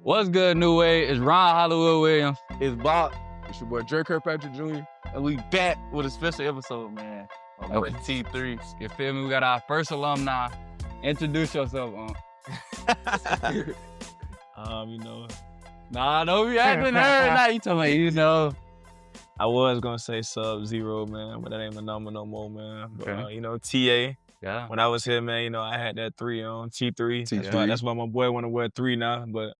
What's good, New Way? It's Ron Hollywood Williams. It's Bob. It's your boy Drake Kirkpatrick Jr. And we back with a special episode, man. Okay. T3. You feel me? We got our first alumni. Introduce yourself, You know, Nah, don't be acting her. Now you talking about, you know. I was gonna say Sub-Zero, man, but that ain't my number no more, man. But, Okay. TA. Yeah. When I was here, man, I had that 3 on T3. T3. That's why my boy want to wear 3 now. But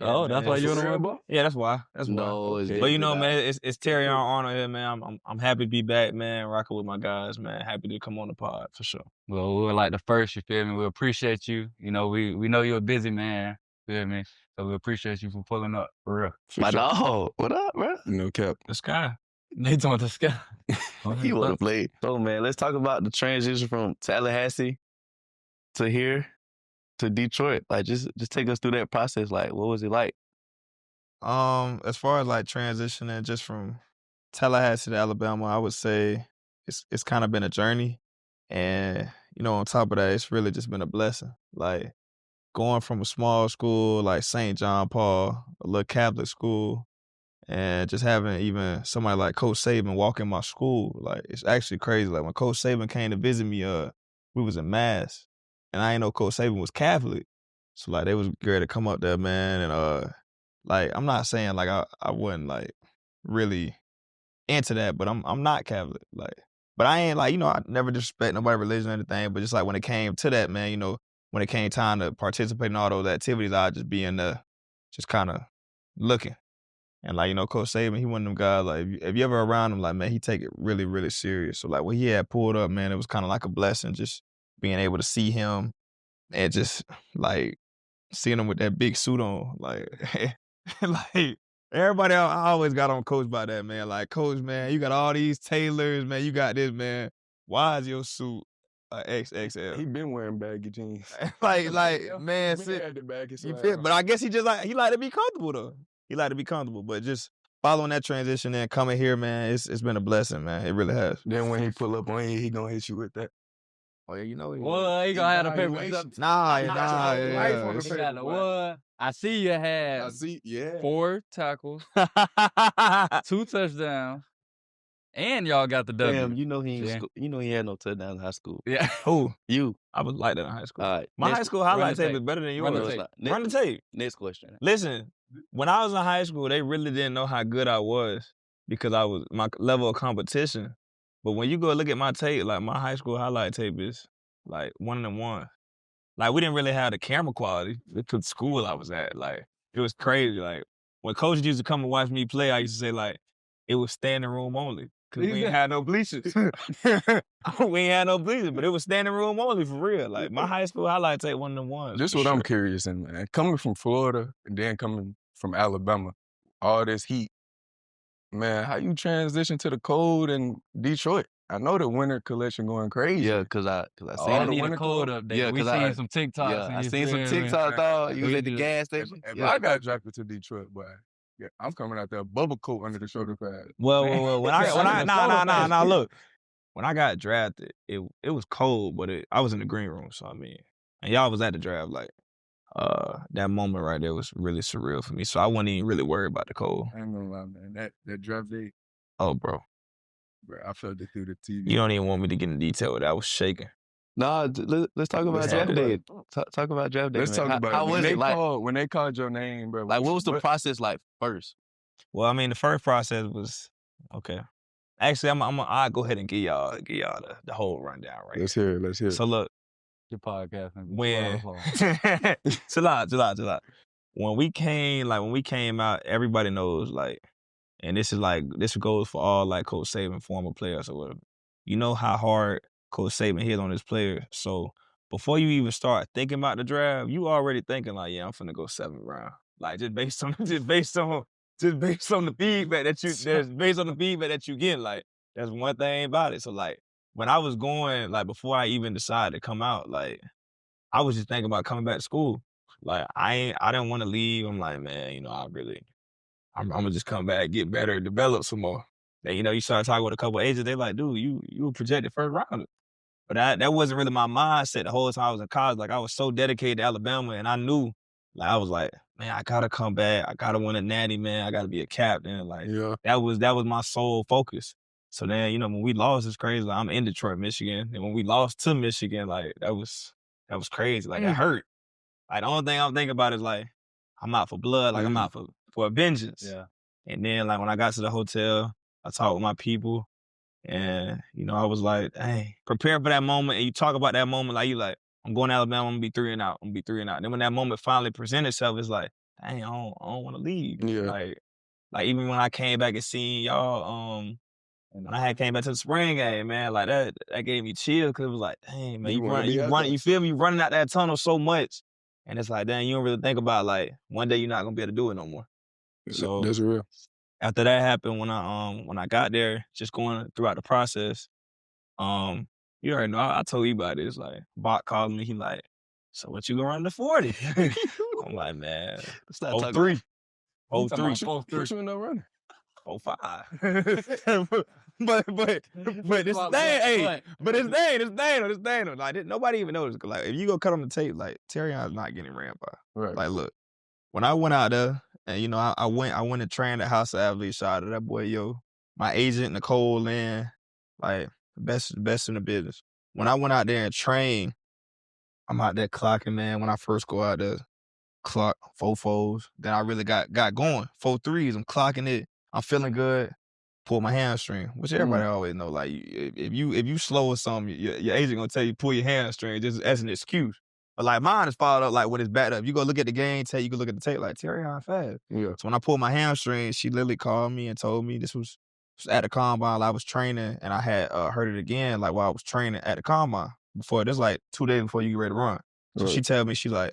Oh, that's why you want to wear ball? yeah, that's why. No, it's But man, it's Terrion Arnold here, man. I'm happy to be back, man. Rocking with my guys, man. Happy to come on the pod for sure. Well, we were like the first, you feel me? We appreciate you. You know, we know you're a busy man, feel me? So we appreciate you for pulling up, for real. My dog. What up, bro? No cap. The sky. They talking the sky. He want to play. So, man, let's talk about the transition from Tallahassee to here to Detroit. Like, just take us through that process. Like, what was it like? As far as like transitioning just from Tallahassee to Alabama, I would say it's kind of been a journey. And, on top of that, it's really just been a blessing. Like going from a small school like St. John Paul, a little Catholic school, and just having even somebody like Coach Saban walk in my school, like it's actually crazy. Like when Coach Saban came to visit me, we was in Mass, and I didn't know Coach Saban was Catholic. So like they was great to come up there, man, and like I'm not saying like I wasn't like really into that, but I'm not Catholic, like. But I ain't like, I never disrespect nobody's religion or anything, but just like when it came to that, man, when it came time to participate in all those activities, I'd just be in there just kind of looking. And like, Coach Saban, he one of them guys, like, if you ever around him, like, man, he take it really, really serious. So like when he had pulled up, man, it was kind of like a blessing just being able to see him and just like seeing him with that big suit on. Like, like everybody I always got on Coach by that, man. Like, Coach, man, you got all these tailors, man. You got this, man. Why is your suit XXL? He been wearing baggy jeans. like, man, you feel? But I guess he like to be comfortable though. He like to be comfortable, but just following that transition and coming here, man, it's been a blessing, man. It really has. Then when he pull up on you, he gonna hit you with that. Oh, yeah, Well, he gonna have to pay for Evaluation. Nah. He got the what? I see you had 4 tackles, 2 touchdowns, and y'all got the W. Damn, he had no touchdown in high school. Yeah. Who? You. I was like that in high school. All right. My next- high school highlight the tape tape. is better than Run the yours. tape. Run the tape. Next question. Listen, when I was in high school, they really didn't know how good I was because I was my level of competition. But when you go look at my tape, like my high school highlight tape is like 1 and 1. Like we didn't really have the camera quality to the school I was at. Like it was crazy. Like when coaches used to come and watch me play, I used to say like it was standing room only because we ain't had no bleachers. We ain't had no bleachers, but it was standing room only for real. Like my high school highlight tape 1 and 1. This is what I'm curious in, man. Coming from Florida and then coming from Alabama, all this heat, man, how you transition to the cold in Detroit? I know the winter collection going crazy. Yeah, because I I seen need it. a code update. Yeah, we 'cause seen I- some TikToks. Yeah, and I you seen some feel me? TikTok, dog. You was We at the just- gas If station. I got drafted to Detroit, boy, yeah, I'm coming out there bubble coat under the shoulder pad. Well, when I Nah. look. When I got drafted, it was cold, but I was in the green room, so I mean, and y'all was at the draft, like, that moment right there was really surreal for me. So I wasn't even really worried about the cold. I ain't gonna lie, man. That draft day, Oh, bro, I felt it through the TV. you don't even want me to get in detail with that. I was shaking. Nah, let's talk about Let's draft talk day. Talk about draft day. Let's man. talk about how it. was it? Like, When they called your name, bro. what was the process like first? Well, I mean, the first process was okay. Actually, I'll go ahead and give y'all the whole rundown right Let's hear it. Let's hear it. So look, Your podcast. when chill out. When we came out, everybody knows like, and this goes for all like Coach Saban former players or whatever. You know how hard Coach Saban hit on his players. So before you even start thinking about the draft, you already thinking like, yeah, I'm finna go 7th round. Like just based on the feedback that you get. Like that's one thing about it. So like when I was going, like before I even decided to come out, like I was just thinking about coming back to school. Like I didn't want to leave. I'm like, man, I'm gonna just come back, get better, develop some more. And you start talking with a couple of agents, they like, dude, you were projected 1st rounder. But that wasn't really my mindset the whole time I was in college. Like I was so dedicated to Alabama, and I knew, like I was like, man, I gotta come back. I gotta win a natty, man. I gotta be a captain. Like that was my sole focus. So then, when we lost, it's crazy. Like, I'm in Detroit, Michigan. And when we lost to Michigan, like that was crazy. Like that hurt. Like the only thing I'm thinking about is like, I'm out for blood. Like I'm out for vengeance. Yeah. And then like when I got to the hotel, I talked with my people. And, I was like, hey, prepare for that moment. And you talk about that moment like I'm going to Alabama, I'm going to be 3 and out. Then when that moment finally presented itself, it's like, dang, I don't want to leave. Yeah. Like even when I came back and seen y'all, when I came back to the spring game, man, like that gave me chill because it was like, dang, man, you feel me? You running out that tunnel so much. And it's like, dang, you don't really think about like one day you're not going to be able to do it no more. So that's real. After that happened, when I got there, just going throughout the process, you already know, I told you about this. Like, Bach called me, he like, so what you gonna run the 40? I'm like, man, 03. 03. What you end up running? 05. but this thing, this thing. Like, nobody even knows. Like, if you go cut on the tape, like, Terrion's not getting ran by. Right. Like, look, when I went out there, and I went and trained at House of Athletes. Shout out to that boy, my agent Nicole Lynn, like best in the business. When I went out there and trained, I'm out there clocking, man. When I first go out there, clock 4.4s. Then I really got going 4.3s. I'm clocking it. I'm feeling good. Pull my hamstring, which everybody always know. Like if you slow or something, your agent gonna tell you pull your hamstring just as an excuse. But like mine is followed up like when it's backed up. You go look at the game tape, you go look at the tape like Terrion fast. Yeah. So when I pulled my hamstring, she literally called me and told me this was at the combine. I was training and I had heard it again like while I was training at the combine before. This like 2 days before you get ready to run. So she told me, she like,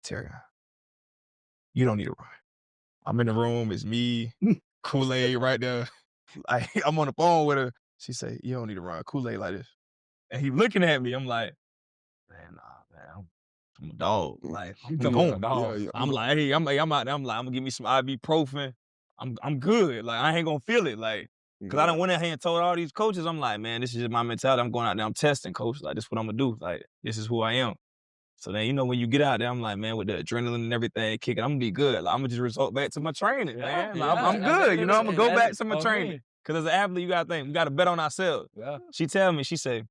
Terrion, you don't need to run. I'm in the room, it's me, Kool-Aid right there. Like I'm on the phone with her. She say, you don't need to run. Kool-Aid like this. And he looking at me, I'm like, man, nah. I'm a dog. Like I'm going. Yeah. I'm like, hey, I'm out there. I'm like, I'm gonna give me some ibuprofen. I'm good. Like I ain't gonna feel it. Like, cause I done went in here and told all these coaches, I'm like, man, this is just my mentality. I'm going out there. I'm testing, coach. Like this is what I'm gonna do. Like this is who I am. So then when you get out there, I'm like, man, with the adrenaline and everything kicking, I'm gonna be good. Like I'm gonna just resort back to my training, man. Like, I'm good. I'm gonna go back to my training. Cause as an athlete, you gotta think, we gotta bet on ourselves. Yeah. She tell me, she say,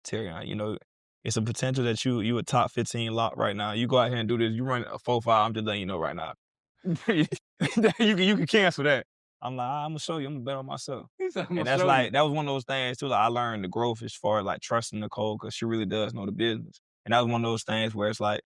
Terrion, it's a potential that you a top 15 lock right now. You go out here and do this. You run a 4.5. I'm just letting you know right now. you can cancel that. I'm like, I'm gonna show you. I'm gonna bet on myself. And that's like that was one of those things too. Like I learned the growth as far as like trusting Nicole because she really does know the business. And that was one of those things where it's like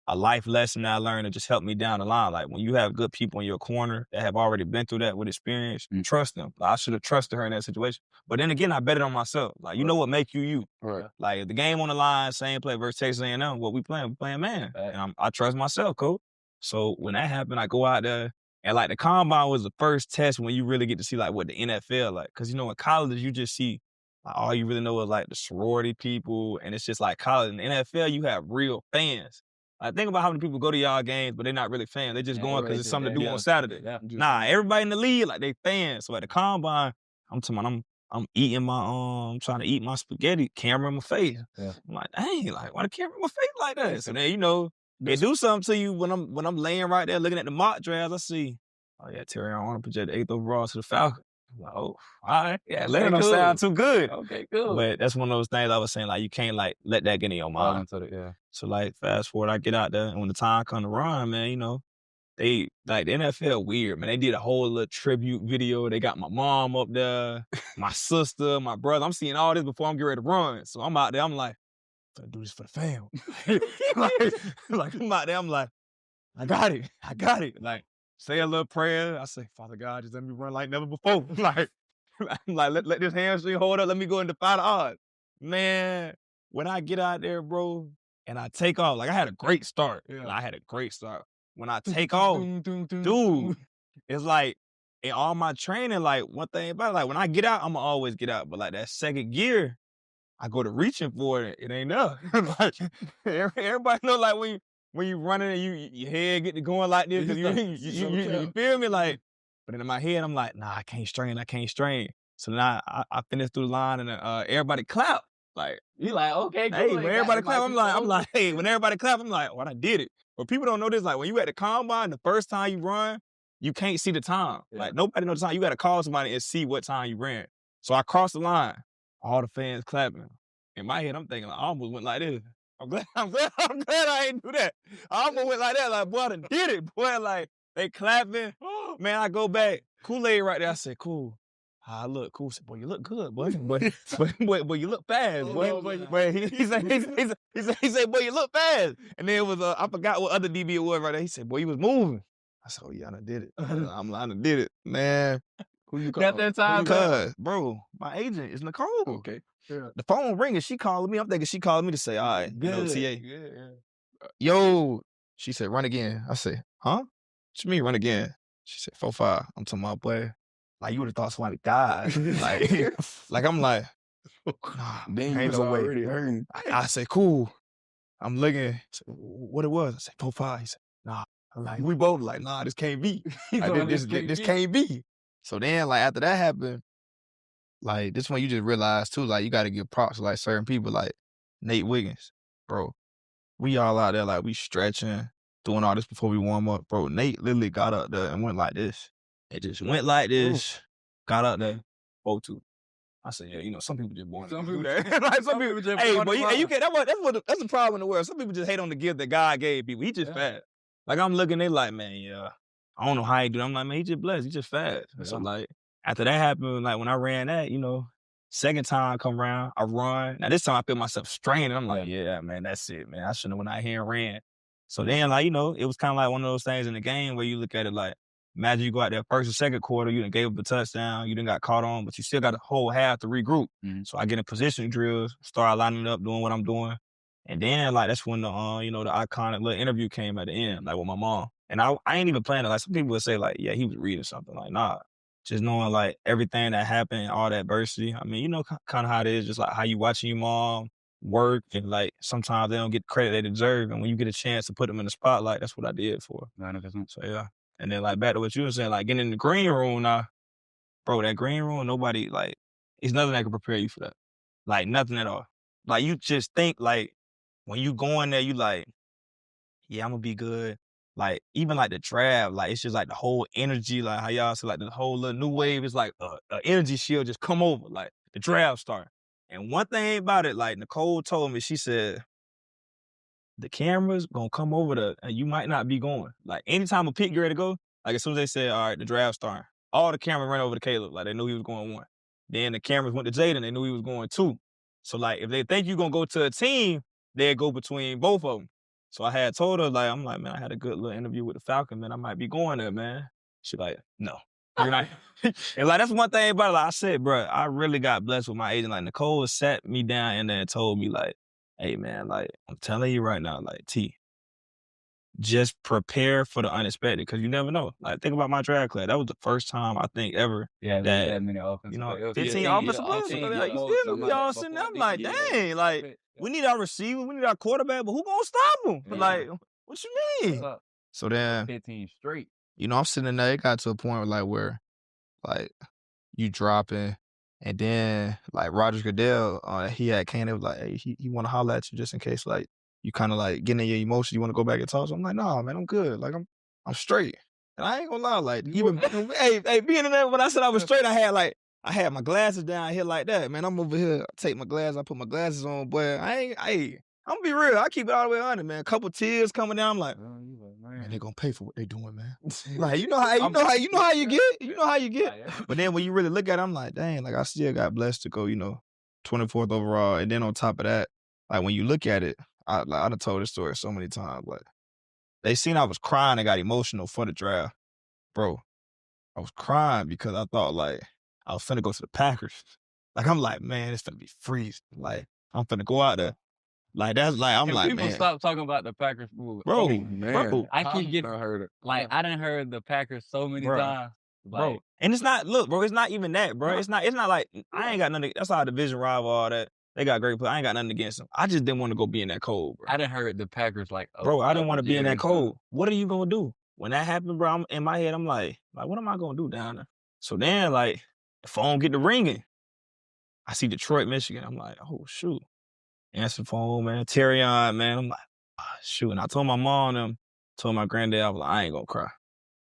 a life lesson that I learned that just helped me down the line. Like when you have good people in your corner that have already been through that with experience, trust them. Like, I should have trusted her in that situation. But then again, I bet it on myself. Like, you know what make you. Right. Like, the game on the line, same play versus Texas A&M, what we playing man. Right. And I trust myself, coach. So when that happened, I go out there, and like the combine was the first test when you really get to see like what the NFL like. Because, in college, you just see like, all you really know is like the sorority people, and it's just like college. In the NFL, you have real fans. Like, think about how many people go to y'all games, but they're not really fans. They just going because it's something to do on Saturday. Yeah. Nah, everybody in the league, like, they fans. So at the combine, I'm eating my, trying to eat my spaghetti, camera in my face. Yeah. I'm like, dang, like, why the camera in my face like that? So then, they do something to you when I'm laying right there looking at the mock drafts. I see, oh yeah, Terrion Arnold projected 8th overall to the Falcons. I'm like, oh, all right. Yeah, let it don't sound too good. Okay, cool. But that's one of those things I was saying, like, you can't, like, let that get in your mind. Yeah. So, like, fast forward, I get out there, and when the time come to run, man, they, like, the NFL weird, man. They did a whole little tribute video. They got my mom up there, my sister, my brother. I'm seeing all this before I'm getting ready to run. So I'm out there, I'm like, I'm gonna do this for the fam. like, I'm out there, I'm like, I got it. Like, say a little prayer. I say, Father God, just let me run like never before. like, let this hamstring hold up. Let me go and defy the odds. Man, when I get out there, bro, and I take off, like I had a great start. Yeah. Like, I had a great start. When I take off, dude, it's like in all my training, like one thing about it, like when I get out, I'ma always get out. But like that second gear, I go to reaching for it. It ain't there. Like everybody know, like when you running and your head get to going like this, cause you feel me? Like, but in my head, I'm like, nah, I can't strain. So now I finish through the line and everybody clap. Like, you like, okay, cool. Hey, when everybody clap, I'm like, hey, when everybody clap, I'm like, what, I did it. But people don't know this. Like when you at the combine, the first time you run, you can't see the time. Yeah. Like nobody knows the time. You got to call somebody and see what time you ran. So I crossed the line. All the fans clapping. In my head, I'm thinking, I almost went like this. I'm glad I ain't do that. I almost went like that. Like, boy, I done did it. Boy, like, they clapping. Man, I go back. Kool-Aid right there. I said, cool. I look cool. I said, boy, you look good, boy. Boy, you look fast, boy. Boy, he said, boy, you look fast. And then it was, I forgot what other DB it was right there. He said, boy, you was moving. I said, oh, yeah, I done did it. I done did it. Man. Who you call? Got that time? Cuz, bro, my agent is Nicole. Okay. Yeah. The phone ringing. She calling me. I'm thinking she calling me to say, all right, good. TA. Yeah. Yo. She said, run again. I said, huh? What you mean run again? She said, 4-5. I'm talking about, boy, like you would have thought somebody died. like I'm like, nah, then ain't you no way. already hurting. I said, cool. I'm looking. I said, what it was? I said, 4-5. He said, nah. I'm like, we both like, nah, this can't be. Like, this can't be. So then, like, after that happened, like, this one you just realize, too, like, you got to give props to, like, certain people, like Nate Wiggins. Bro, we all out there, like, we stretching, doing all this before we warm up. Bro, Nate literally got up there and went like this. It just went like this, got up there, 0-2. I said, yeah, you know, some people just born to do that. Like, some people just hey, but you can't, that's the problem in the world. Some people just hate on the gift that God gave people. He just fast. Like, I'm looking, they like, man, yeah, I don't know how he do it. I'm like, man, he just blessed. He just fast. Yeah. So, like, after that happened, like, when I ran that, you know, second time I come around, I run. Now, this time I feel myself straining. I'm like, yeah, man, that's it, man. I shouldn't have went out here and ran. So then, like, you know, it was kind of like one of those things in the game where you look at it like, imagine you go out there first or second quarter, you done gave up the touchdown, you done got caught on, but you still got a whole half to regroup. Mm-hmm. So I get in position drills, start lining up, doing what I'm doing. And then, like, that's when the, you know, the iconic little interview came at the end, like, with my mom. And I ain't even planning. Like, some people would say, like, yeah, he was reading something. Like, nah. Just knowing, like, everything that happened, all that adversity. I mean, you know kind of how it is, just like how you watching your mom work, and, like, sometimes they don't get the credit they deserve. And when you get a chance to put them in the spotlight, that's what I did for 9%. So, yeah. And then, like, back to what you were saying, like, getting in the green room now, bro, that green room, nobody, like, it's nothing that can prepare you for that. Like, nothing at all. Like, you just think, like, when you go in there, you like, yeah, I'm gonna be good. Like, even like the draft, like, it's just like the whole energy, like how y'all say, like the whole little new wave is like an energy shield just come over, like the draft start. And one thing about it, like Nicole told me, she said, the cameras gonna come over and you might not be going. Like, anytime a pick get ready to go, like as soon as they said, all right, the draft starting, all the cameras ran over to Caleb, like they knew he was going 1. Then the cameras went to Jaden, they knew he was going 2. So, like, if they think you're gonna go to a team, they'd go between both of them. So I had told her, like, I'm like, man, I had a good little interview with the Falcon, man. I might be going there, man. She like, no. You're not. And, like, that's one thing about it. Like I said, bro, I really got blessed with my agent. Like, Nicole sat me down in there and told me, like, hey, man, like, I'm telling you right now, like, T, just prepare for the unexpected, because you never know. Like, think about my draft class. That was the first time, I think, ever that many offensive, you know, 15 offensive players. Like, you feel me? Y'all sitting there, I'm like, dang, like, we need our receiver, we need our quarterback, but who gonna stop him? Yeah. Like, what you mean? So then, 15 straight. You know, I'm sitting there, it got to a point where, like, you dropping, and then, like, Roger Goodell, he had came there, like, hey, he want to holler at you just in case, like, you kind of, like, getting in your emotions, you want to go back and talk. So I'm like, nah, man, I'm good. Like, I'm straight. And I ain't gonna lie, like, even, hey, being in there, when I said I was straight, I had my glasses down here like that, man. I'm over here, I take my glasses, I put my glasses on, boy. I'm gonna be real, I keep it all the way on it, man. A couple tears coming down, I'm like, man, they gonna pay for what they doing, man. Like, you know how you get. But then when you really look at it, I'm like, dang, like, I still got blessed to go, you know, 24th overall. And then on top of that, like, when you look at it, I done told this story so many times, but they seen I was crying and got emotional for the draft. Bro, I was crying because I thought, like, I was finna go to the Packers. Like, I'm like, man, it's finna be freezing. Like, I'm finna go out there. Like, that's like, I'm like, people man. Stop talking about the Packers move. Bro, man. I keep getting, like, I done heard the Packers so many times. Like, bro. And it's not, look, bro, it's not even that, bro. It's not like, I ain't got nothing, that's our division rival, all that. They got great players. I ain't got nothing against them. I just didn't want to go be in that cold, bro. I done heard the Packers like, bro, I didn't want to be in that cold. What are you going to do? When that happened, bro, I'm in my head, I'm like, what am I going to do down there? So then, like, the phone get to ringing. I see Detroit, Michigan. I'm like, oh, shoot. Answer the phone, man. Terrion, man. I'm like, shoot. And I told my mom them, told my granddad, I was like, I ain't gonna cry.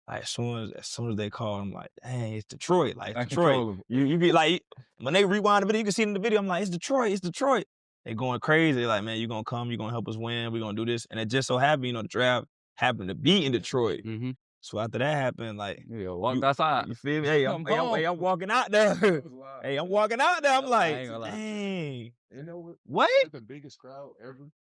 Like as soon as they call, I'm like, dang, it's Detroit. Like it's Detroit. You be like, when they rewind the video, you can see it in the video. I'm like, it's Detroit. They going crazy. They're like, man, you gonna come, you gonna help us win, we gonna do this. And it just so happened, the draft happened to be in Detroit. Mm-hmm. So after that happened, like, walked outside. You feel me? Hey, I'm walking out there. Hey, I'm walking out there. I'm like, dang. You know what? That's the biggest crowd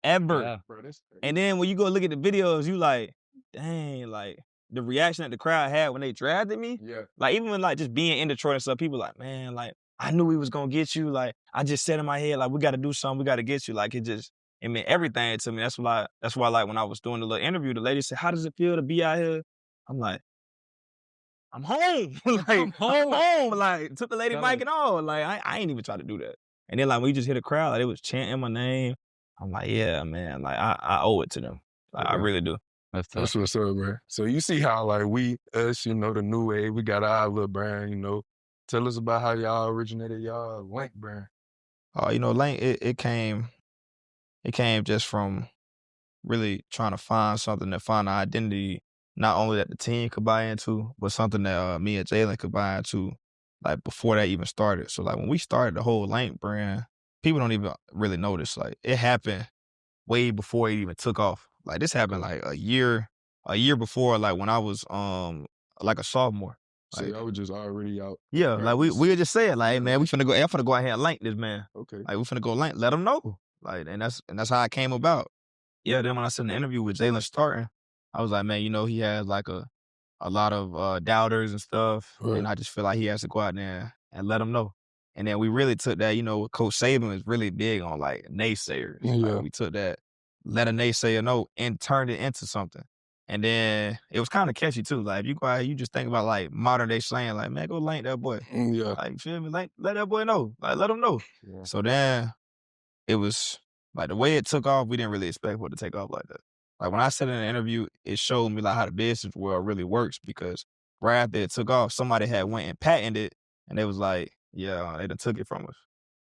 ever. Yeah. Bro, and then when you go look at the videos, you like, dang, like the reaction that the crowd had when they drafted me. Yeah. Like even when like just being in Detroit and stuff, people like, man, like I knew we was gonna get you. Like I just said in my head, like we got to do something. We got to get you. Like it meant everything to me. That's why like when I was doing the little interview, the lady said, "How does it feel to be out here?" I'm like, I'm home. Like I'm home. Like took the lady mic and all. Like I ain't even try to do that. And then like when you just hit a crowd, like they was chanting my name. I'm like, yeah, man. Like I owe it to them. Like I really do. That's what's up, man. So you see how like us, the new wave, we got our little brand, Tell us about how y'all originated y'all Lank brand. Lank, it came just from really trying to find something to find an identity, not only that the team could buy into, but something that me and Jalen could buy into, like before that even started. So like when we started the whole Lank brand, people don't even really notice. Like it happened way before it even took off. Like this happened like a year before, like when I was like a sophomore. So y'all was just already out. Yeah, like we would just say it, like, hey man, I'm finna go out here and Lank this man. Okay. Like we finna go Lank, let him know. Like, and that's how it came about. Yeah, then when I said in the interview with Jalen starting, I was like, man, he has like a lot of doubters and stuff. Right. And I just feel like he has to go out there and let them know. And then we really took that, Coach Saban is really big on like naysayers. Yeah. Like, we took that, let a naysayer know and turned it into something. And then it was kind of catchy too. Like if you go out here, you just think about like modern day slang, like, man, go Lank that boy. Yeah. Like, you feel me? Like, let that boy know. Like, let him know. Yeah. So then it was like the way it took off, we didn't really expect for it to take off like that. Like when I said in an interview, it showed me like how the business world really works, because right after it took off, somebody had went and patented it, and they was like, yeah, they done took it from us.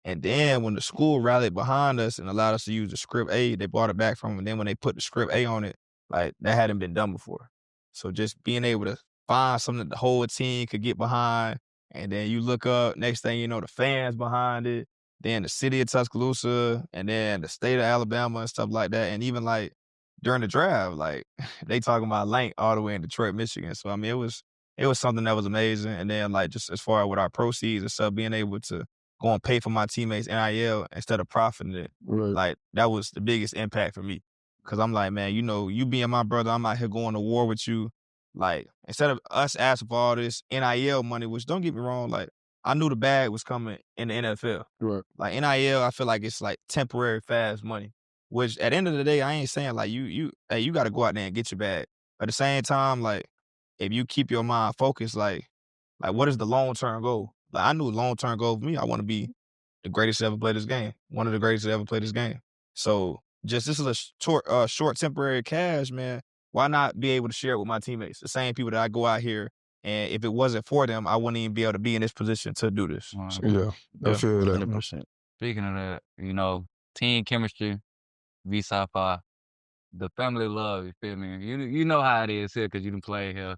And then when the school rallied behind us and allowed us to use the script A, they brought it back from them. And then when they put the script A on it, like that hadn't been done before. So just being able to find something that the whole team could get behind, and then you look up, next thing you know, the fans behind it, then the city of Tuscaloosa, and then the state of Alabama and stuff like that. And even like during the draft, like they talking about Lank all the way in Detroit, Michigan. So I mean, it was something that was amazing. And then like just as far as with our proceeds and stuff, being able to go and pay for my teammates NIL instead of profiting it, right. Like that was the biggest impact for me. Cause I'm like, man, you being my brother, I'm out here going to war with you. Like instead of us asking for all this NIL money, which don't get me wrong, like I knew the bag was coming in the NFL. Right. Like NIL, I feel like it's like temporary fast money. Which at the end of the day, I ain't saying like you got to go out there and get your bag. At the same time, like if you keep your mind focused, like what is the long-term goal? Like I knew the long-term goal for me, I want to be the greatest to ever play this game. One of the greatest to ever play this game. So just this is a short temporary cash, man. Why not be able to share it with my teammates? The same people that I go out here, and if it wasn't for them, I wouldn't even be able to be in this position to do this. Wow. So, yeah, I feel that. 100%. Speaking of that, team chemistry, V-Sci-Fi, the family love, you feel me? You know how it is here because you done play here.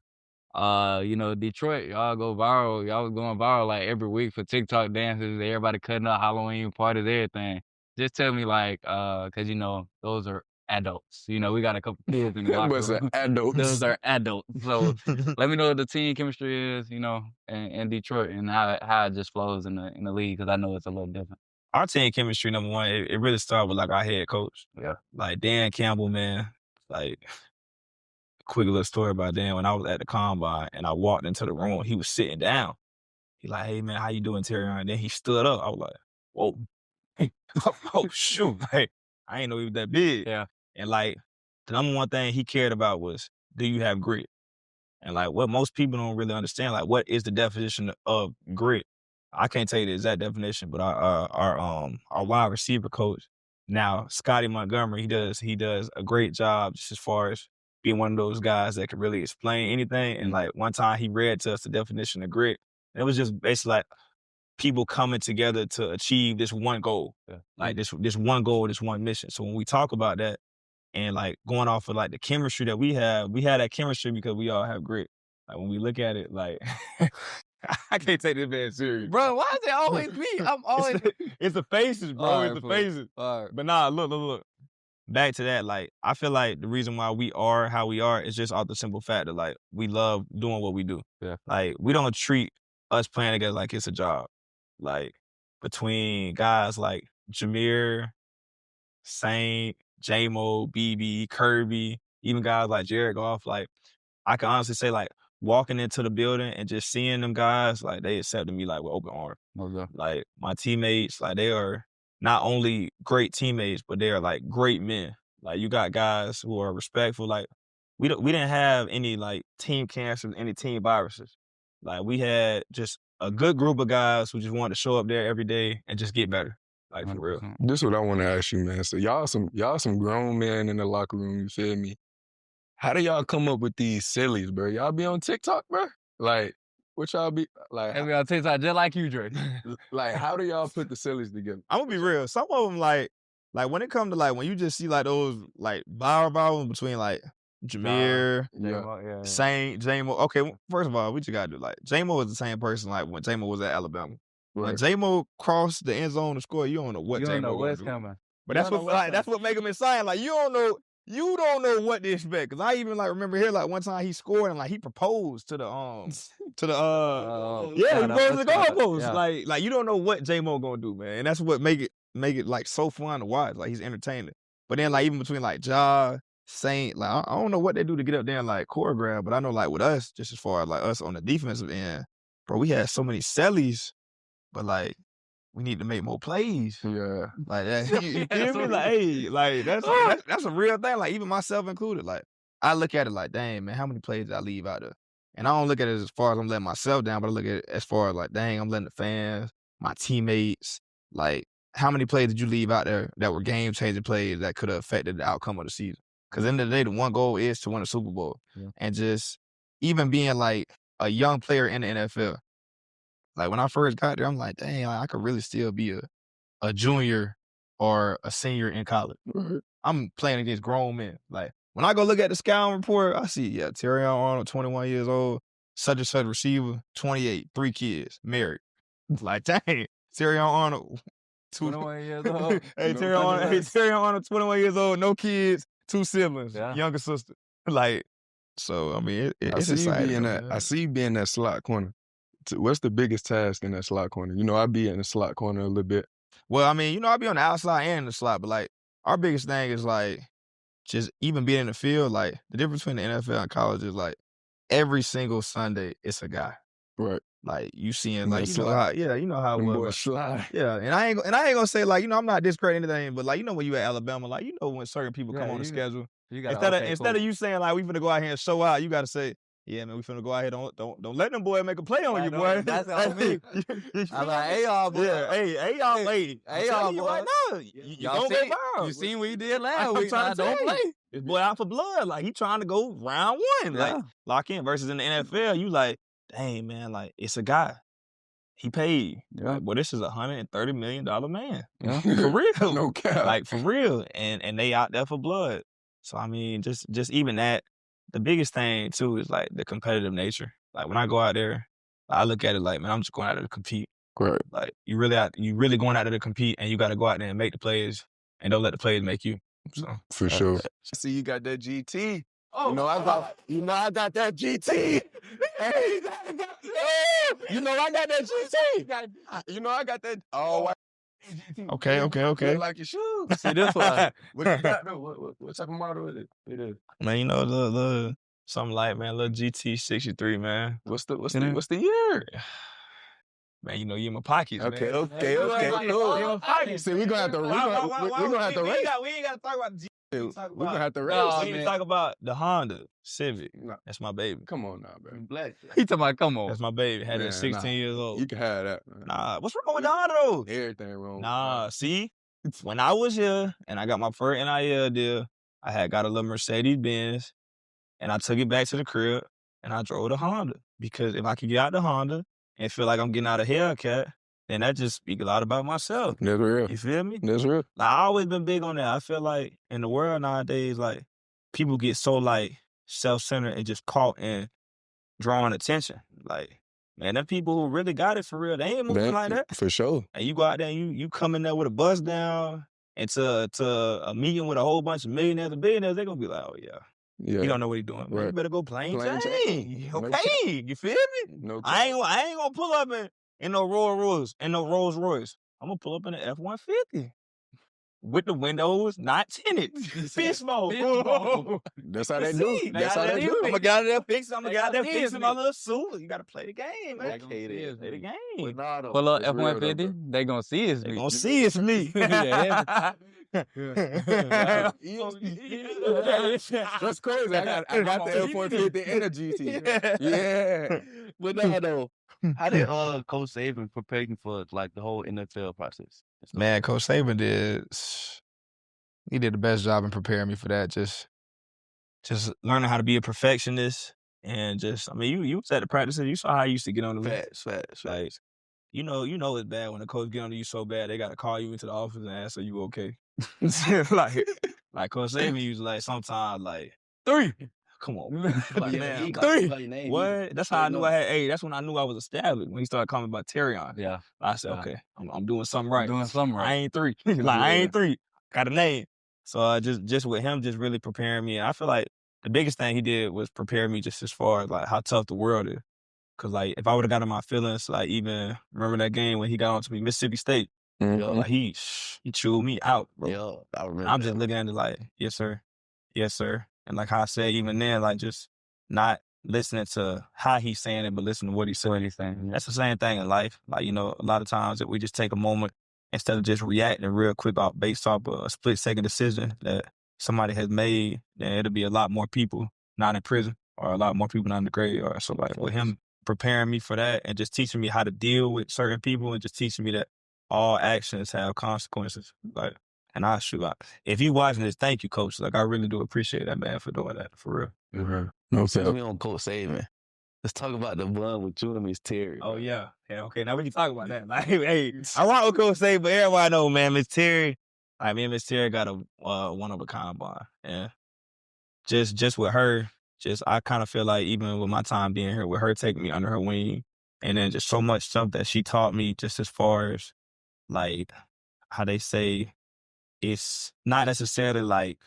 Detroit, y'all go viral. Y'all was going viral like every week for TikTok dances, everybody cutting up, Halloween parties, everything. Just tell me because those are adults. We got a couple kids in the locker room. Adults. Those are adults. So let me know what the team chemistry is, in Detroit, and how it just flows in the league, because I know it's a little different. Our team chemistry, number one, it really started with like our head coach. Yeah. Like Dan Campbell, man. Like quick little story about Dan. When I was at the combine and I walked into the room, he was sitting down. He like, hey man, how you doing, Terrion? And then he stood up. I was like, whoa. Oh shoot. Like, I ain't know he was that big. Yeah. And like the number one thing he cared about was, do you have grit? And like what most people don't really understand, like what is the definition of grit? I can't tell you the exact definition, but our wide receiver coach, now Scotty Montgomery, he does a great job just as far as being one of those guys that can really explain anything. And like one time he read to us the definition of grit. And it was just basically like people coming together to achieve this one goal. Yeah. Like this one goal, this one mission. So when we talk about that, And like going off of like the chemistry that we had that chemistry because we all have grit. Like when we look at it, like I can't take this man serious, bro. Why is it always me? I'm always. It's the faces, bro. It's the faces. Right. But nah, look. Back to that, like I feel like the reason why we are how we are is just off the simple fact that like we love doing what we do. Yeah. Like we don't treat us playing together like it's a job. Like between guys like Jameer, Saint, J-Mo, BB, Kirby, even guys like Jared Goff, like I can honestly say like walking into the building and just seeing them guys, like they accepted me like with open arms. Okay. Like my teammates, like they are not only great teammates, but they are like great men. Like you got guys who are respectful. Like we didn't have any like team cancers, any team viruses. Like we had just a good group of guys who just wanted to show up there every day and just get better. Like for real. 100%. This is what I want to ask you, man. So y'all some grown men in the locker room, you feel me? How do y'all come up with these sillies, bro? Y'all be on TikTok, bro? Like, what y'all be like? And we on TikTok just like you, Dre. Like, how do y'all put the sillies together? I'm gonna be real. Some of them like when it comes to like when you just see like those like viral between like Jameer, Yeah. Saint, J-Mo. Okay, first of all, we just gotta do like J-Mo was the same person like when J-Mo was at Alabama. When Right. J-Mo crossed the end zone to score, you don't know what You don't J-Mo know gonna what's do. coming. But You that's don't what know what's like that's what make him exciting. Like you don't know what to expect. Cause I even like remember here like one time he scored and like he proposed to the yeah, he proposed to the goalpost. Yeah. Like you don't know what J-Mo gonna do, man. And that's what make it like so fun to watch. Like he's entertaining. But then like even between like Ja, Saint, like I don't know what they do to get up there and like choreograph, but I know like with us, just as far as like us on the defensive end, bro, we had so many sellies, but like we need to make more plays. Yeah. Like that. You feel me? Like, hey, like that's a real thing. Like even myself included. Like I look at it like, dang, man, how many plays did I leave out there? And I don't look at it as far as I'm letting myself down, but I look at it as far as like, dang, I'm letting the fans, my teammates, like how many plays did you leave out there that were game changing plays that could have affected the outcome of the season? Because at the end of the day, the one goal is to win a Super Bowl. Yeah. And just even being like a young player in the NFL. Like when I first got there, I'm like, dang, I could really still be a junior or a senior in college. I'm playing against grown men. Like when I go look at the scouting report, I see, Terrion Arnold, 21 years old, such and such receiver, 28, 3 kids, married. Like, dang, Terrion Arnold, 21 years old. Hey, Terrion Arnold, 21 years old, no kids, 2 siblings, younger sister. Like, so I mean, it's exciting. I see you being in that slot corner. What's the biggest task in that slot corner? You know, I be in the slot corner a little bit. Well, I mean, you know, I be on the outside and the slot, but like our biggest thing is like just even being in the field. Like the difference between the NFL and college is like every single Sunday it's a guy. Right. Like you seeing like you know how it was. Boy, slide. Yeah, and I ain't gonna say like I'm not discrediting anything, but like you know when you at Alabama, like you know when certain people come on the schedule. Instead of you saying like we finna go out here and show out, you gotta say, yeah, man, we finna go out here. Don't let them boy make a play on you, boy. That's on me. I'm like, hey y'all, boy. Yeah, hey y'all, hey y'all, boy. right now, you don't get viral. You seen what he did last week? Trying to don't play. This boy out for blood. Like he trying to go round 1, like lock in. Versus in the NFL, you like, dang man, like it's a guy. He paid. Yeah. Like, well, this is $130 million man. Yeah. For real. No cap. Like for real. And they out there for blood. So I mean, just even that. The biggest thing too is like the competitive nature. Like when I go out there, I look at it like, man, I'm just going out there to compete. Right. Like you really going out there to compete, and you got to go out there and make the plays, and don't let the plays make you. So for sure. I see you got that GT. Oh, I got that GT. Hey, you know I got that GT. You know I got that. Oh, Okay. like your shoes. see this one. What you got though? What type of model is it? It is. Man, you know the something like man, little GT 63, man. What's the year? Man, you know you in my pockets. Okay. Man. See, we gonna have to. We gonna have to race. We ain't gotta talk about the GT. We're gonna have to race. No, We need to talk about the Honda Civic. Nah. That's my baby. Come on now, bro. Black. He talking about, come on. That's my baby. Had it at 16 nah. years old. You can have that, man. Nah, what's wrong with the Honda though? Everything wrong. Nah, see, when I was here and I got my first NIL deal, I had got a little Mercedes Benz, and I took it back to the crib and I drove the Honda because if I could get out the Honda and feel like I'm getting out of Hellcat, then that just speak a lot about myself. That's real. You feel me? That's real. Like, I always been big on that. I feel like in the world nowadays, like people get so like self-centered and just caught in drawing attention. Like, man, them people who really got it for real, they ain't moving like that. For sure. And you go out there and you come in there with a bust down and to a meeting with a whole bunch of millionaires and billionaires, they're gonna be like, oh yeah. Yeah. You don't know what he's doing. Man, Right. you better go plain Plain Jane. Jane. Okay. You feel me? No I ain't gonna pull up in no Rolls Royce. I'm gonna pull up in an F-150. With the windows not tinted. Fish mode. That's how they do. That's how they do. I'm gonna get out there fixing my little suit. You gotta play the game, man. Play the game. Pull up That's real though, F-150, bro. they gonna see it's They me. gonna see it's me. Yeah. That's crazy. I got the F-150 and a GT. Yeah. But no, though, how did Coach Saban prepare you for like the whole NFL process? Man, Coach Saban did the best job in preparing me for that. Just learning how to be a perfectionist and just, I mean, you was at the practices, you saw how I used to get on the list. Facts. Like, you know it's bad when the coach get on you so bad, they got to call you into the office and ask, are you okay? like Coach Saban used to like sometimes like 3. Come on. Like, man, 3. What? That's how I knew that's when I knew I was established. When he started calling me by Terrion. Yeah. I said, okay, I'm doing something right. I ain't 3. I ain't 3. Got a name. So just with him just really preparing me. And I feel like the biggest thing he did was prepare me just as far as like how tough the world is. Cause like if I would have got in my feelings, like even remember that game when he got on to me, Mississippi State. Like he chewed me out, bro. Yeah, I remember. I'm just looking at it like, yes, sir. Yes, sir. And like how I said, even then, like just not listening to how he's saying it, but listening to what he's saying. That's the same thing in life. Like, you know, a lot of times that we just take a moment instead of just reacting real quick based off a split-second decision that somebody has made, then it'll be a lot more people not in prison or a lot more people not in the grave. Or so like with him preparing me for that and just teaching me how to deal with certain people and just teaching me that all actions have consequences. Like, and if you watching this, thank you, Coach. Like, I really do appreciate that, man, for doing that, for real. No Since doubt. we on Coach Saban, let's talk about the one with you and Miss Terry. Oh, yeah. Yeah, okay, now we can talk about that. Like, hey, I rock with Coach Saban, but everybody know, man, Miss Terry, like, me and Miss Terry got a one-of-a-kind bond. Yeah. Just with her, I kind of feel like even with my time being here, with her taking me under her wing, and then just so much stuff that she taught me just as far as, like, how they say, it's not necessarily like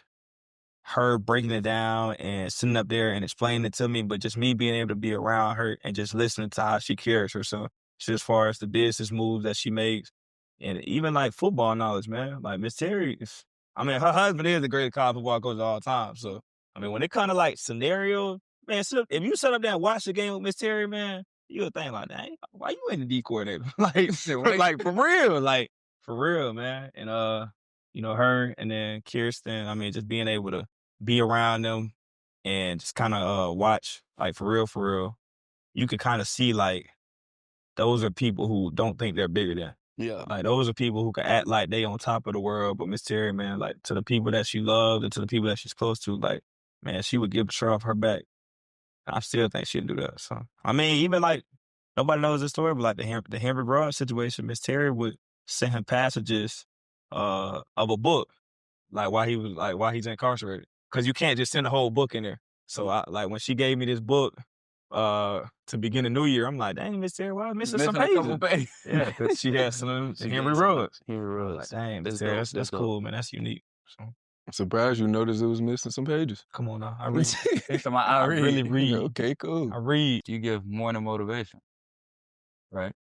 her breaking it down and sitting up there and explaining it to me, but just me being able to be around her and just listening to how she carries herself. Just as far as the business moves that she makes, and even like football knowledge, man. Like Miss Terry, her husband is the greatest college football coach of all time. So, I mean, when it kind of like scenarios, man, if you sit up there and watch the game with Miss Terry, man, you would think like, dang, why you ain't the D coordinator? like for real, man. And you know, her and then Kirsten, I mean, just being able to be around them and just kind of watch, like, for real, you can kind of see, like, those are people who don't think they're bigger than. Yeah. Like, those are people who can act like they on top of the world, but Miss Terry, man, like, to the people that she loved and to the people that she's close to, like, man, she would give a shirt off her back. I still think she'd do that. So, I mean, even, like, nobody knows this story, but, like, the Henry Broad situation, Miss Terry would send him passages of a book, like while he's incarcerated, because you can't just send a whole book in there. So like when she gave me this book to begin the new year, I'm like, dang, Miss Terry, why am I missing some pages? Yeah, because she had some Henry Ruggs. Like, dang, Miss Terry, that's cool, man. That's unique. So I'm surprised you noticed it was missing some pages. come on now, I read. I really read. Okay, cool. I read. You give morning motivation. Right?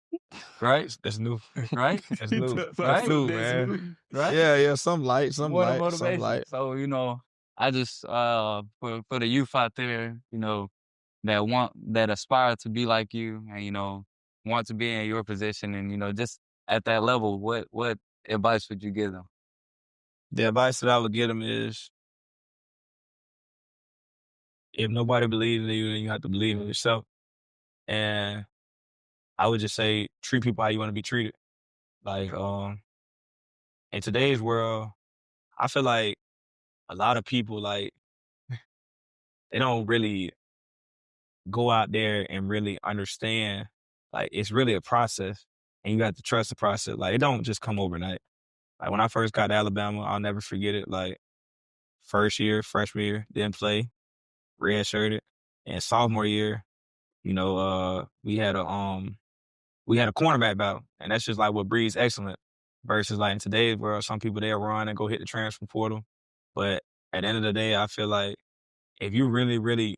That's new. Right? That's new. Right? That's new, man. Right? Yeah, some light. Morning motivation. So, you know, I just for the youth out there, you know, that aspire to be like you and, you know, want to be in your position and, you know, just at that level, what advice would you give them? The advice that I would give them is, if nobody believes in you, then you have to believe in yourself. And I would just say, treat people how you want to be treated. Like, in today's world, I feel like a lot of people, like, they don't really go out there and really understand, like, it's really a process. and you got to trust the process. Like, it don't just come overnight. Like, when I first got to Alabama, I'll never forget it. Like, freshman year, didn't play, redshirted, and sophomore year, we had a cornerback battle, and that's just like what breeds excellent. Versus like in today's world, some people they'll run and go hit the transfer portal, but at the end of the day, I feel like if you really, really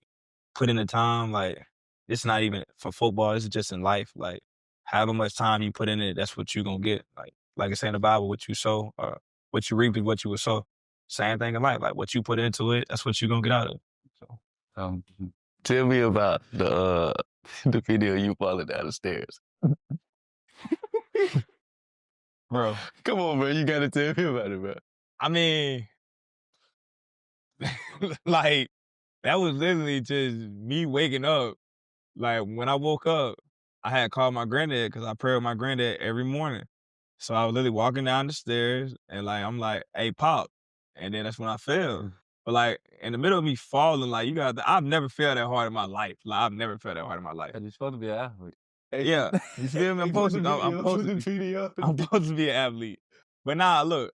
put in the time, like it's not even for football, this is just in life. Like however much time you put in it, that's what you're gonna get. Like it's in the Bible, what you sow, what you reap is what you will sow. Same thing in life. Like what you put into it, that's what you're gonna get out of it. So Tell me about the the video of you falling down the stairs. bro, Come on, man. You gotta tell me about it, bro. I mean, like that was literally just me waking up. Like when I woke up, I had called my granddad because I pray with my granddad every morning. So I was literally walking down the stairs and like I'm like, "Hey, Pop," and then that's when I fell. But like in the middle of me falling, like I've never felt that hard in my life. Like I've never felt that hard in my life. You're supposed to be an athlete. Yeah, you feel me? I'm supposed to be an athlete. But nah, look.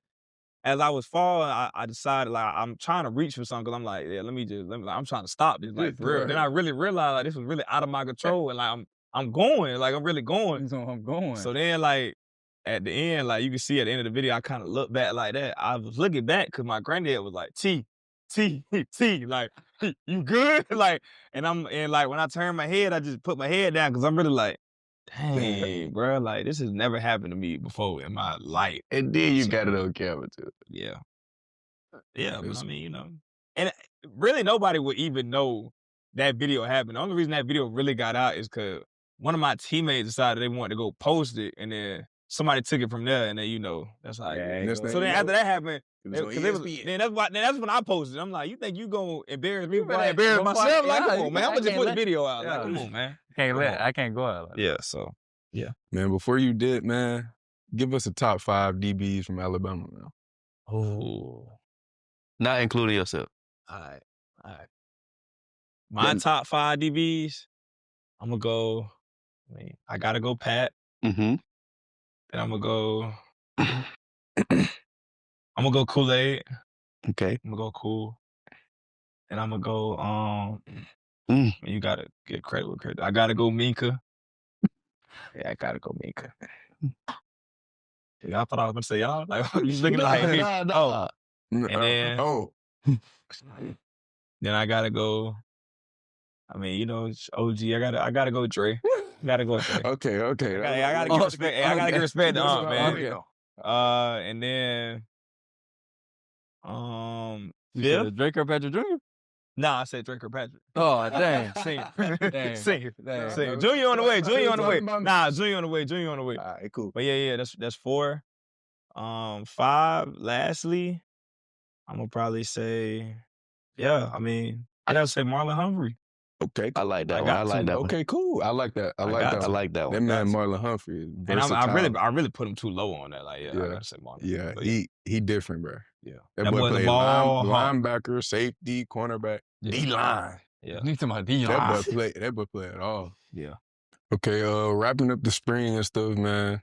As I was falling, I decided like I'm trying to reach for something because I'm like, yeah, I'm trying to stop this, like for real. Then I really realized like this was really out of my control, and like I'm going, like I'm really going. So I'm going. So then like at the end, like you can see at the end of the video, I kind of look back like that. I was looking back because my granddad was like, T, like you good? Like, and like when I turned my head, I just put my head down because I'm really like, dang, bro, like this has never happened to me before in my life. And then you got it on camera too. Yeah. Yeah, but I mean, and really nobody would even know that video happened. The only reason that video really got out is because one of my teammates decided they wanted to go post it, and then somebody took it from there, and then that's how it goes. So then after that happened, then that's when I posted. I'm like, you think you gonna embarrass me before I embarrass myself? Like, come on, man. I'm gonna just put the video out. Like, come on, man. I can't go out like that. Yeah, so yeah. Man, before you did, man, give us a top 5 DBs from Alabama, man. Oh. Not including yourself. All right. My top 5 DBs, I'm gonna go. I gotta go Pat. Mm-hmm. Then I'm gonna go. I'm gonna go Kool-Aid. Okay. I'm gonna go Cool. And I'm gonna go. You gotta get credit with credit. I gotta go Minka. Yeah, I gotta go Minka. Y'all thought I was gonna say y'all. Like you looking like me. Nah. And then then I gotta go. I mean, it's OG. I gotta go Dre. Gotta go Dre. Okay. I gotta give respect. I gotta give respect to Aunt, man. Okay. And then You said Drake or Patrick Jr.? Nah, I said Drake Kirkpatrick. Oh, dang. Sing. Junior on the way. Nah, Junior on the way. All right, cool. But yeah, that's 4. 5, lastly, I'm gonna probably say, I gotta say Marlon Humphrey. Okay. I like that one. I like that one. Okay, cool. I like that. I like that That one. man Marlon Humphrey. And I really put him too low on that. Like, I gotta say Marlon. Yeah, But he different, bro. Yeah. That That boy boy the played ball linebacker, safety, cornerback, D-line. Yeah. You talking about D-line. That boy played it all. Yeah. Okay, wrapping up the spring and stuff, man.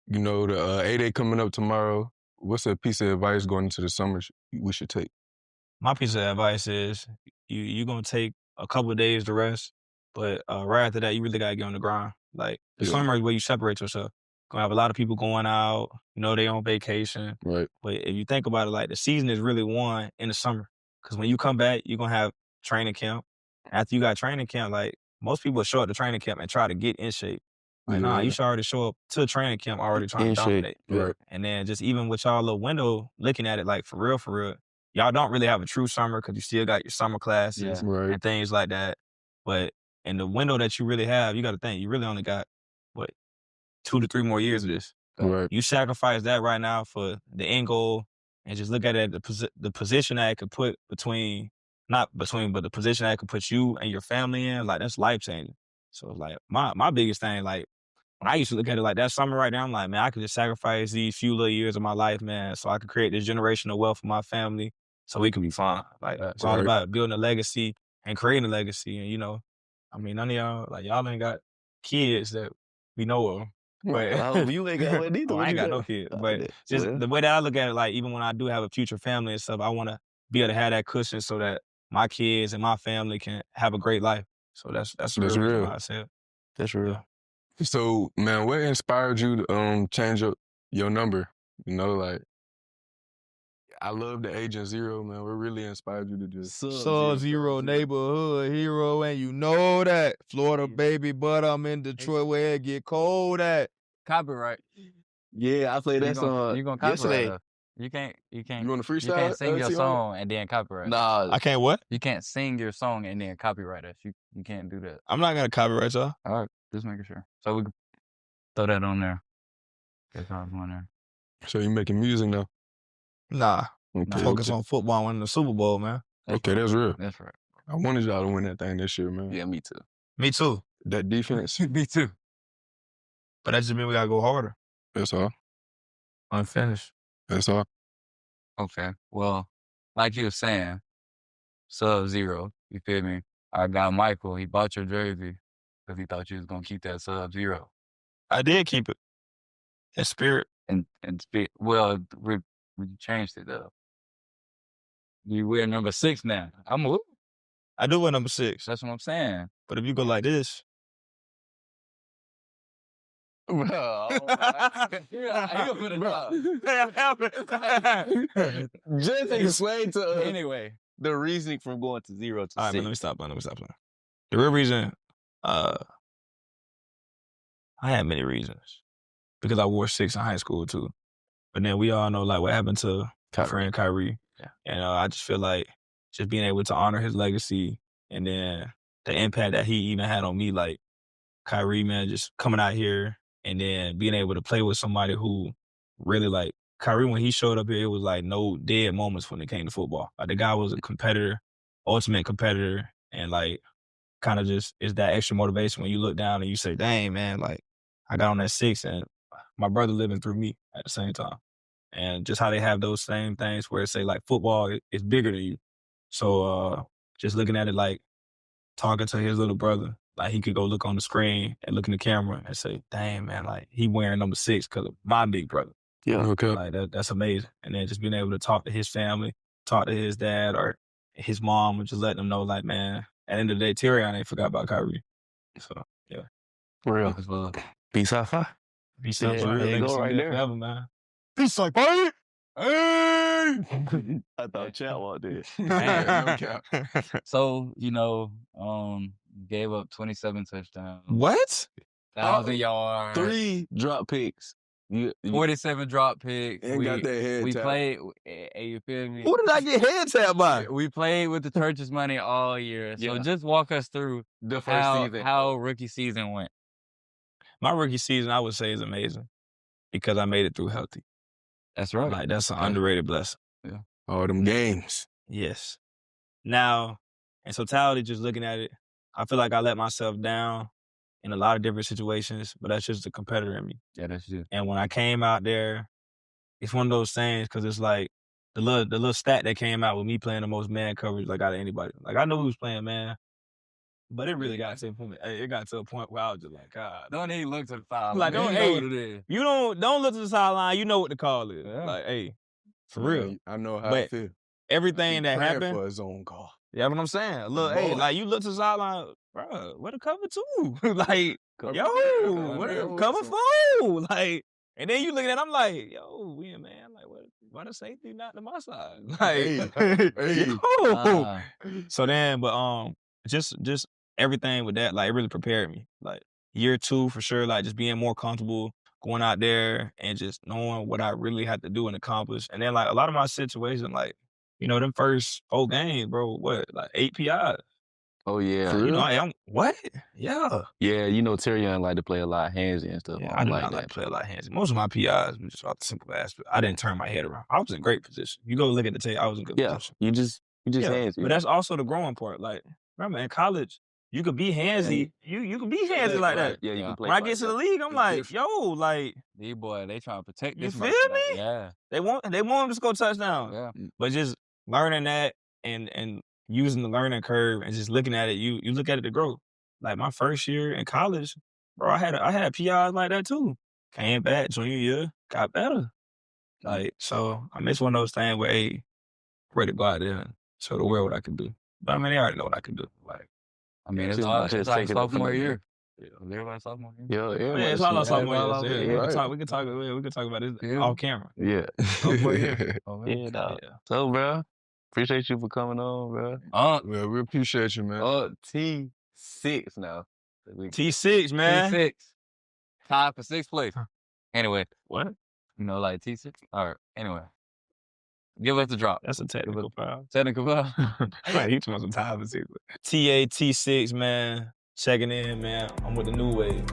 The A-Day coming up tomorrow. What's a piece of advice going into the summer we should take? My piece of advice is you're gonna take a couple of days to rest, but right after that, you really gotta get on the grind. Like the summer is where you separate yourself. Gonna have a lot of people going out, they on vacation. Right. But if you think about it, like the season is really won in the summer. Because when you come back, you're gonna have training camp. After you got training camp, like most people show up to training camp and try to get in shape. Like, nah, you should already show up to training camp already trying to dominate. Right. And then just even with y'all little window looking at it, like for real, y'all don't really have a true summer because you still got your summer classes and things like that. But in the window that you really have, you got to think, you really only got, 2 to 3 more years of this. Right. You sacrifice that right now for the end goal and just look at it, the position that it could put but the position that it could put you and your family in, like that's life-changing. So like my biggest thing, like when I used to look at it like that summer right now, I'm like, man, I could just sacrifice these few little years of my life, man, so I could create this generational wealth for my family so we could be fine. Like it's all about building a legacy and creating a legacy. And none of y'all, like y'all ain't got kids that we know of. But I hope you ain't got one either. I What ain't you got got? no kid. Oh, But that- just well, the way that I look at it, like even when I do have a future family and stuff, I want to be able to have that cushion so that my kids and my family can have a great life. So that's the That's real reason real. why I said it. that's real. So, man, what inspired you to change up your number? You know, like I love the Agent Zero, man. What really inspired you to just Sub-Zero neighborhood hero, and you know that. Florida baby, but I'm in Detroit where it get cold at. Copyright. Yeah, I played that song You gonna copyright yesterday. us. You can't you want to you can't freestyle? sing your T-on? song and then copyright us. Nah, I can't what? You can't sing your song and then copyright us. You can't do that. I'm not gonna copyright y'all. All right, just making sure. So we can throw that on there. That's all on there. So you making music now? Nah, Okay, focus okay. on football and winning the Super Bowl, man. Okay, that's real. That's right. I wanted y'all to win that thing this year, man. yeah, me too. Me too. That defense, Me too. But that just means we gotta go harder. that's all. Unfinished. That's all. Okay. Well, like you were saying, Sub-Zero. You feel me? Our guy Michael, he bought your jersey because he thought you was gonna keep that Sub-Zero. I did keep it. In spirit. And well, we changed it up. You wear number 6 now. I do wear number 6. That's what I'm saying. But if you go like this, Well, Just explain to us anyway. the reasoning from going to 0 to all right, 6. man, let me stop playing. The real reason, I had many reasons. Because I wore 6 in high school too. But then we all know like what happened to my friend Kyrie. Yeah. And I just feel like just being able to honor his legacy and then the impact that he even had on me, like Kyrie, man, just coming out here and then being able to play with somebody who really like Kyrie, when he showed up here, it was like no dead moments when it came to football. Like the guy was a competitor, ultimate competitor, and like kind of just is that extra motivation when you look down and you say, dang, man, like I got on that 6 and my brother living through me at the same time. And just how they have those same things where it say like football is bigger than you. So just looking at it like talking to his little brother, like he could go look on the screen and look in the camera and say, dang, man, like he wearing number 6 because of my big brother. Yeah. Okay. Like that's amazing. And then just being able to talk to his family, talk to his dad or his mom and just letting them know like, man, at the end of the day, Terrion ain't forgot about Kyrie. So, yeah. For real. As well. Peace high. Be Yeah, there you go right there. forever, man. Peace like, boy. Hey! I thought Chat walked in. Man, no cap. So, gave up 27 touchdowns. What? 1,000 yards. 3 drop picks. You 47 drop picks. And got that head We tap. played, you feel me? Who did I get head tapped by? We played with the church's money all year. So Yeah. just walk us through the first season. how rookie season went. My rookie season, I would say, is amazing because I made it through healthy. That's right. Like, that's an underrated blessing. All them games. Yes. Now, in totality, just looking at it, I feel like I let myself down in a lot of different situations, but that's just the competitor in me. Yeah, that's you. And when I came out there, it's one of those things because it's like the little stat that came out with me playing the most man coverage like out of anybody. Like I knew who was playing man, but it really got to a point. It got to a point where I was just like, God, Don't even look to the side. Like, don't- you know hey, what it is. you don't look to the sideline. You know what the call is. Yeah. Like, hey, for real. Man, I know how I But feel. everything He that praying happened. for his own call. Yeah, what I'm saying. Look, hey, Boy. like you look to the sideline, bro. Where the cover two? Like, Cover yo, two. where the Yeah, cover what's four? Like, and then you looking at, I'm like, yo, we man, like, why the safety not to my side? Like, Hey. yo. So then, but just everything with that, like, it really prepared me. Like year 2 for sure, like just being more comfortable going out there and just knowing what I really had to do and accomplish. And then like a lot of my situation, like, them first 4 games, bro, like 8 PIs. Oh, yeah. For real? I'm what? Yeah. Yeah, Terrion like to play a lot handsy and stuff. Yeah, I I don't do like not that. like to play a lot of hands. Most of my PIs were just off the simple aspect. I didn't turn my head around. I was in great position. You go look at the tape, I was in good Yeah, position. you just Yeah, handsy. but that's also the growing part. Like, remember in college, you could be handsy. You could be handsy like that. Yeah, you Yeah. can play. When I get to the league, I'm It's like, different. yo, like These boy, they trying to protect You this. feel merchandise. me? Yeah. they want him to score touchdowns. Yeah. But just learning that and using the learning curve and just looking at it, you look at it to grow. Like my first year in college, bro, I had PIs like that too. came back junior year, got better. Like, so I mean, it's one of those things where, hey, ready to go out there and show the world what I can do. But I mean, they already know what I can do. Like, I mean, Yeah, it's just- all just it's like take it up sophomore from there. year. Yeah, everybody sophomore year. Yeah, yeah, everybody it's all our see sophomore all year. over Yeah, there, we right. can talk about this Yeah. off camera. Yeah. Sophomore year. Oh, man. Yeah, dog. Yeah. So, bro, appreciate you for coming on, bro. Well, we appreciate you, man. T6 now. T6, man. T6. Tied for 6th place. Anyway, What? you know, like T6. All right. Anyway, give us the drop. That's a technical foul. Technical foul. Man, he took some time for 6. TAT6, man. Checking in, man. I'm with the new wave.